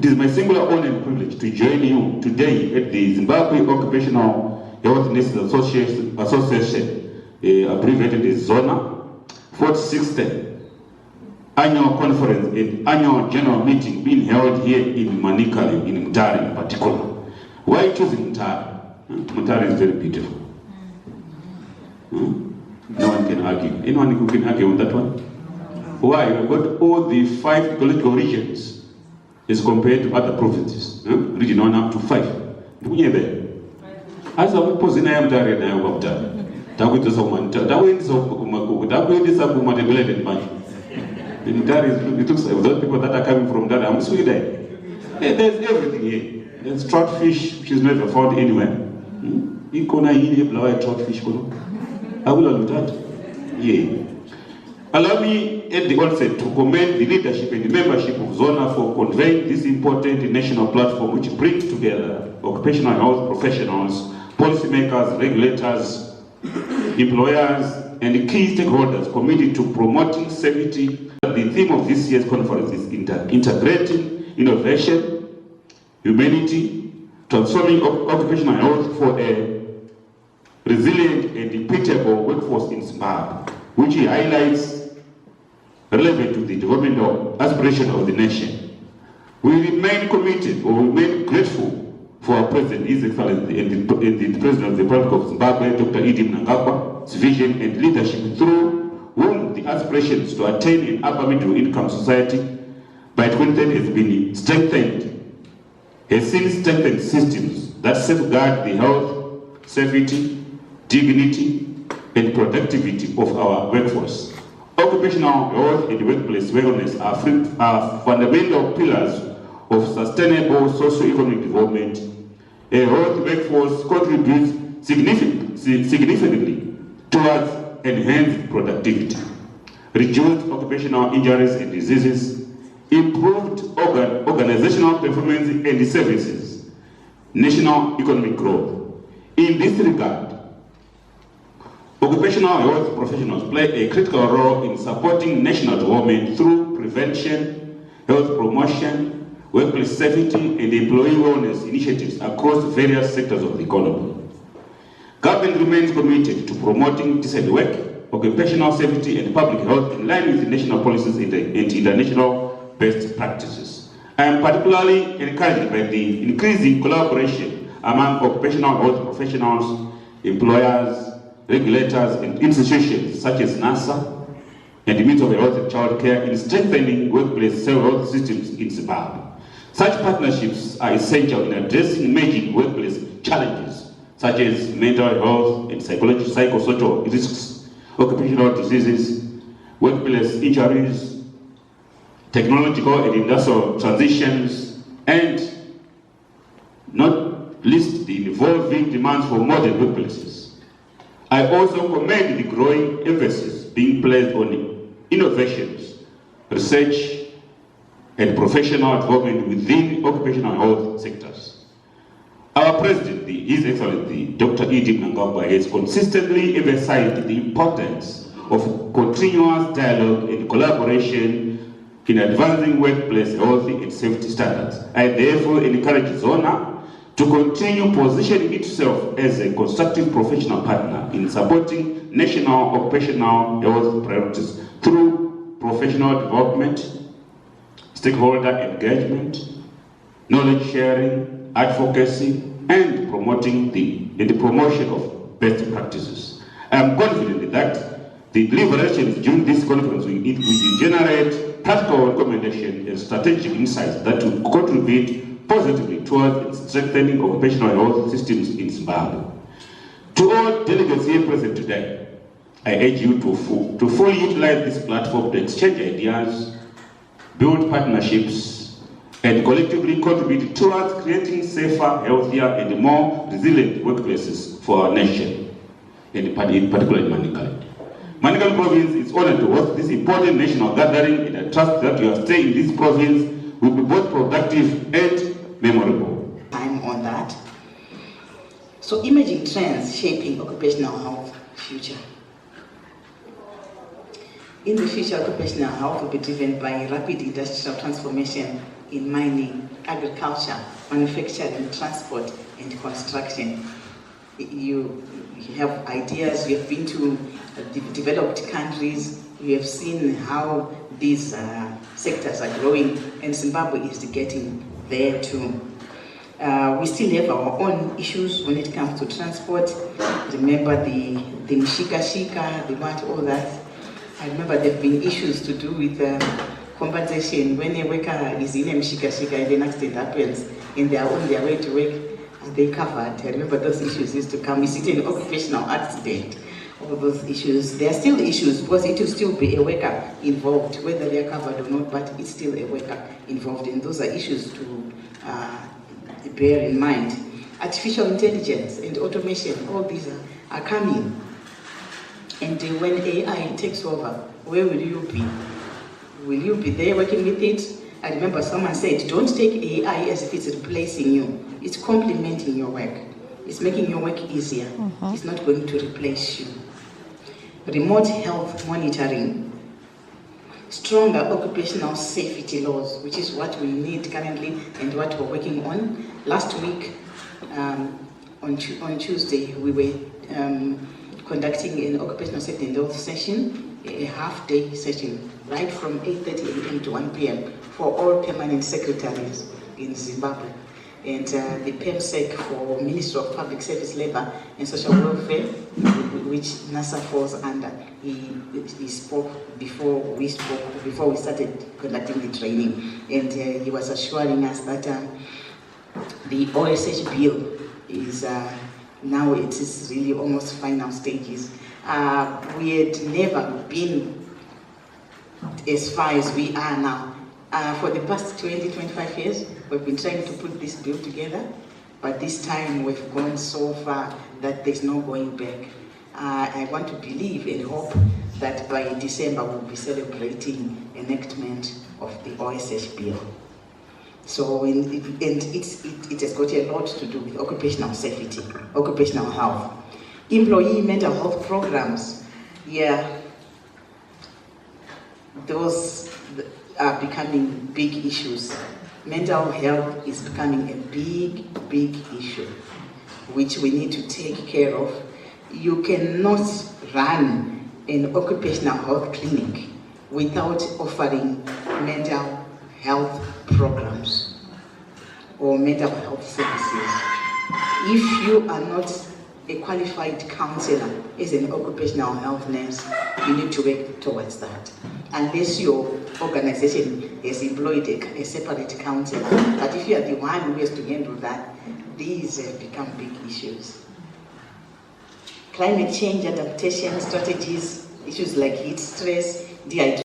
It is my singular honor and privilege to join you today at the Zimbabwe Occupational Health Nurses Association, abbreviated as ZONA, 46th annual conference and annual general meeting being held here in Manikali, in Mutare in particular. Why choosing Mutare? Mutare is very beautiful. No one can argue. Anyone who can argue on that one? Why? We've got all the 5 ecological regions as compared to other provinces. Region 1 up to 5. As a person, I am Mutare and I am Mutare. It looks like those people that are coming from that, I'm Sweden. There's everything here. There's trout fish, which is never found anywhere. Trout fish. I will do that. Yeah. Allow me at the onset to commend the leadership and the membership of ZONA for conveying this important national platform which brings together occupational health professionals, policymakers, regulators, employers, and key stakeholders committed to promoting safety. The theme of this year's conference is integrating innovation, humanity, transforming occupational health for a resilient and equitable workforce in Zimbabwe, which highlights relevant to the development aspiration of the nation. We remain committed, or remain grateful for our President, His Excellency, and the President of the Republic of Zimbabwe, Dr. Mnangagwa's vision and leadership, through whom the aspirations to attain an upper middle income society by 2030 has been strengthened, has seen strengthened systems that safeguard the health, safety, dignity, and productivity of our workforce. Occupational health and workplace wellness are fundamental pillars of sustainable socio-economic development. A healthy workforce contributes significantly towards enhanced productivity, reduced occupational injuries and diseases, improved organizational performance and services, national economic growth. In this regard, occupational health professionals play a critical role in supporting national development through prevention, health promotion, workplace safety, and employee wellness initiatives across various sectors of the economy. Government remains committed to promoting decent work, occupational safety, and public health in line with the national policies and international best practices. I am particularly encouraged by the increasing collaboration among occupational health professionals, employers, regulators, and institutions such as NASA and the Ministry of Health and Child Care in strengthening workplace health systems in Zimbabwe. Such partnerships are essential in addressing emerging workplace challenges such as mental health and psychosocial risks, occupational diseases, workplace injuries, technological and industrial transitions, and not least the evolving demands for modern workplaces. I also commend the growing emphasis being placed on innovations, research, and professional development within occupational health sectors. Our President, His Excellency, Dr. Mnangagwa, has consistently emphasized the importance of continuous dialogue and collaboration in advancing workplace health and safety standards. I therefore encourage ZONA to continue positioning itself as a constructive professional partner in supporting national occupational health priorities through professional development, stakeholder engagement, knowledge sharing, advocacy, and promoting the promotion of best practices. I am confident that the deliberations during this conference will generate practical recommendations and strategic insights that will contribute positively towards strengthening occupational health systems in Zimbabwe. To all delegates here present today, I urge you to fully utilize this platform to exchange ideas, build partnerships, and collectively contribute towards creating safer, healthier, and more resilient workplaces for our nation, and in particular in Manikali. Manikali province is honored to host this important national gathering, and I trust that your stay in this province will be both productive and memorable. I'm on that. So, emerging trends shaping occupational health future. In the future, occupational health will be driven by rapid industrial transformation in mining, agriculture, manufacturing, transport, and construction. You have ideas, you have been to developed countries, you have seen how these sectors are growing, and Zimbabwe is getting there too. We still have our own issues when it comes to transport. Remember the mshika-shika, the what, all that. I remember there have been issues to do with compensation when a worker is in a mshika-shika and an accident happens and they are on their way to work. Are they covered? I remember those issues used to come. Is it an occupational accident? All those issues. There are still issues because it will still be a worker involved, whether they are covered or not, but it's still a worker involved. And those are issues to bear in mind. Artificial intelligence and automation, all these are coming. And when AI takes over, where will you be? Will you be there working with it? I remember someone said, don't take AI as if it's replacing you. It's complementing your work. It's making your work easier. It's not going to replace you. Remote health monitoring. Stronger occupational safety laws, which is what we need currently and what we're working on. Last week, on Tuesday, we were conducting an occupational safety and health session, a half-day session, right from 8:30 a.m. to 1 p.m. for all permanent secretaries in Zimbabwe. And the PEMSEC for Ministry of Public Service, Labor and Social Welfare, which NASA falls under, he spoke before we started conducting the training. And he was assuring us that the OSH bill is now it is really almost final stages. We had never been as far as we are now. For the past 20-25 years, we've been trying to put this bill together, but this time we've gone so far that there's no going back. I want to believe and hope that by December we'll be celebrating enactment of the OSH bill. So, it has got a lot to do with occupational safety, occupational health. Employee mental health programs, those are becoming big issues. Mental health is becoming a big issue, which we need to take care of. You cannot run an occupational health clinic without offering mental health programs or mental health services. If you are not a qualified counselor as an occupational health nurse, you need to work towards that. Unless your organization has employed a separate counselor. But if you are the one who has to handle that, these have become big issues. Climate change adaptation strategies, issues like heat stress, dehydration.